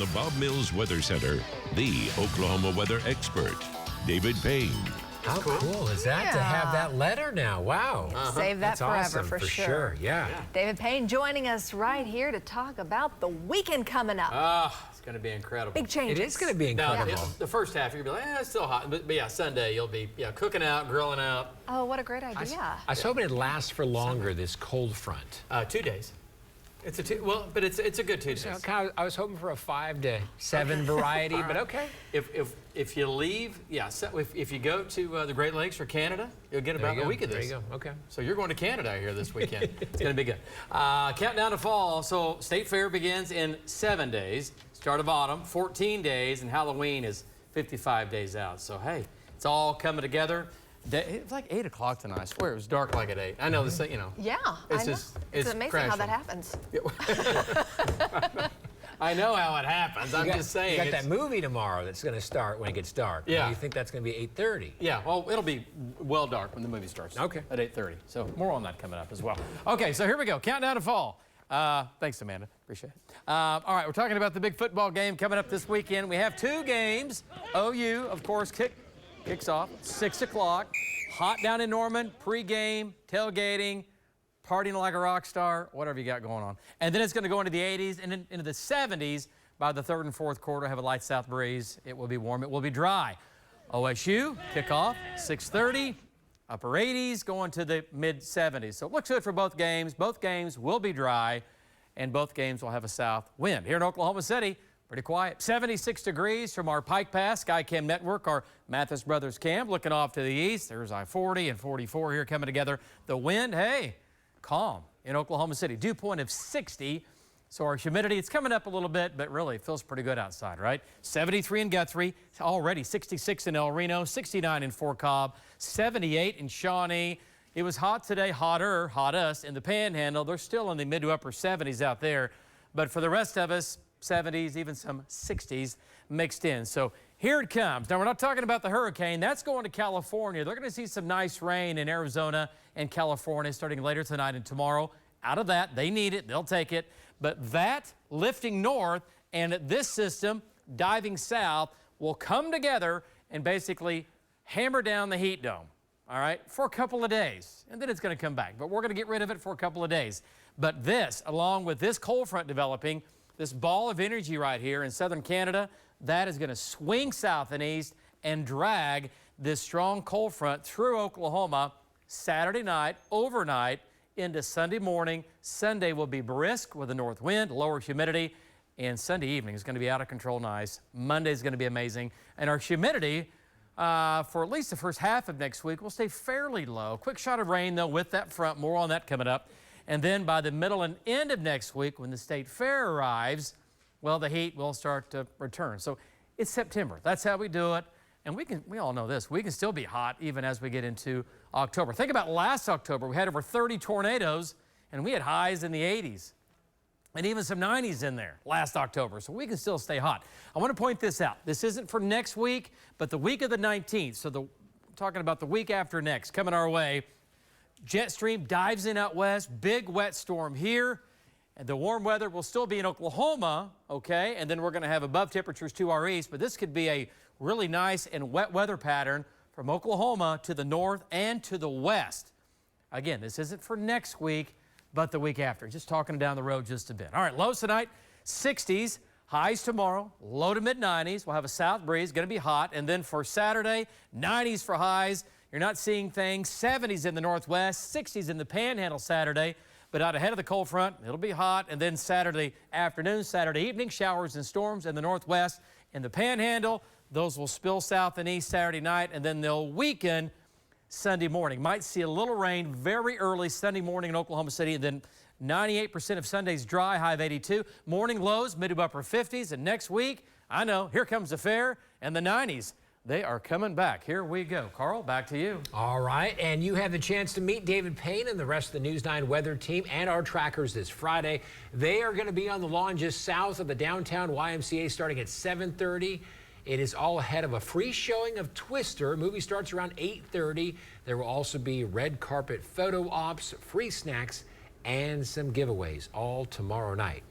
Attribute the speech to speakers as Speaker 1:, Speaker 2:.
Speaker 1: The Bob Mills Weather Center, the Oklahoma weather expert, David Payne.
Speaker 2: How cool is that to have that letter now? Wow.
Speaker 3: Save that
Speaker 2: That's
Speaker 3: forever
Speaker 2: awesome,
Speaker 3: for
Speaker 2: sure. Yeah.
Speaker 3: David Payne joining us right here to talk about the weekend coming up.
Speaker 4: It's going to be incredible.
Speaker 3: Big changes.
Speaker 2: It is going to be incredible.
Speaker 4: Now, the first half, you're going to be like, it's still hot. But yeah, Sunday, you'll be cooking out, grilling out.
Speaker 3: Oh, what a great idea.
Speaker 2: I was hoping it'd last for longer, this cold front.
Speaker 4: 2 days. It's a good 2 days.
Speaker 2: So I was hoping for a 5 to 7 variety, but okay.
Speaker 4: If you leave, if you go to the Great Lakes or Canada, you'll get about a week of this.
Speaker 2: There you go, okay.
Speaker 4: So you're going to Canada here this weekend. It's going to be good. Countdown to fall. So State Fair begins in 7 days. Start of autumn, 14 days, and Halloween is 55 days out. So hey, it's all coming together. It's like 8 o'clock tonight. I swear it was dark like at 8. I know this,
Speaker 3: Yeah,
Speaker 4: it's
Speaker 3: amazing
Speaker 4: crashing.
Speaker 3: how that happens.
Speaker 4: I know how it happens. I'm just saying.
Speaker 2: You got that movie tomorrow that's going to start when it gets dark.
Speaker 4: Yeah.
Speaker 2: You think that's going to be 8:30?
Speaker 4: Yeah, well, it'll be well dark when the movie starts.
Speaker 2: Okay.
Speaker 4: At 8:30. So more on that coming up as well. Okay, so here we go. Countdown to fall. Thanks, Amanda. Appreciate it. All right, we're talking about the big football game coming up this weekend. We have 2 games. OU, of course, kicks off 6 o'clock. Hot down in Norman, pregame, tailgating, partying like a rock star, whatever you got going on. And then it's going to go into the 80s and then into the 70s by the 3rd and 4th quarter. Have a light south breeze. It will be warm. It will be dry. OSU kickoff 6:30. Upper 80s going to the mid 70s. So it looks good for both games. Both games will be dry, and both games will have a south wind. Here in Oklahoma City, pretty quiet. 76 degrees from our Pike Pass Skycam network, our Mathis Brothers camp. Looking off to the east, there's I-40 and 44 here coming together. The wind, hey, calm in Oklahoma City. Dew point of 60. So our humidity, it's coming up a little bit, but really it feels pretty good outside, right? 73 in Guthrie, already 66 in El Reno, 69 in Fort Cobb, 78 in Shawnee. It was hot today, hottest in the Panhandle. They're still in the mid to upper 70s out there. But for the rest of us, 70s, even some 60s mixed in. So here it comes. Now, we're not talking about the hurricane. That's going to California. They're going to see some nice rain in Arizona and California starting later tonight and tomorrow. Out of that, they need it. They'll take it. But that lifting north and this system diving south will come together and basically hammer down the heat dome, all right, for a couple of days. And then it's going to come back. But we're going to get rid of it for a couple of days. But this, along with this cold front developing, this ball of energy right here in southern Canada, that is going to swing south and east and drag this strong cold front through Oklahoma Saturday night, overnight, into Sunday morning. Sunday will be brisk with a north wind, lower humidity, and Sunday evening is going to be out of control nice. Monday is going to be amazing. And our humidity for at least the first half of next week will stay fairly low. Quick shot of rain, though, with that front. More on that coming up. And then by the middle and end of next week, when the State Fair arrives, well, the heat will start to return. So it's September. That's how we do it. And we all know this. We can still be hot even as we get into October. Think about last October. We had over 30 tornadoes, and we had highs in the 80s and even some 90s in there last October. So we can still stay hot. I want to point this out. This isn't for next week, but the week of the 19th. So talking about the week after next coming our way. Jet stream dives in out west. Big wet storm here. And the warm weather will still be in Oklahoma, okay? And then we're going to have above temperatures to our east. But this could be a really nice and wet weather pattern from Oklahoma to the north and to the west. Again, this isn't for next week, but the week after. Just talking down the road just a bit. All right, lows tonight, 60s. Highs tomorrow, low to mid-90s. We'll have a south breeze, going to be hot. And then for Saturday, 90s for highs. You're not seeing things. 70s in the northwest, 60s in the Panhandle Saturday. But out ahead of the cold front, it'll be hot. And then Saturday afternoon, Saturday evening, showers and storms in the northwest. In the Panhandle, those will spill south and east Saturday night, and then they'll weaken Sunday morning. Might see a little rain very early Sunday morning in Oklahoma City, and then 98% of Sunday's dry, high of 82. Morning lows, mid to upper 50s. And next week, I know, here comes the fair and the 90s. They are coming back. Here we go. Carl, back to you.
Speaker 2: All right, and you have the chance to meet David Payne and the rest of the News 9 weather team and our trackers this Friday. They are going to be on the lawn just south of the downtown YMCA starting at 7:30. It is all ahead of a free showing of Twister. Movie starts around 8:30. There will also be red carpet photo ops, free snacks, and some giveaways all tomorrow night.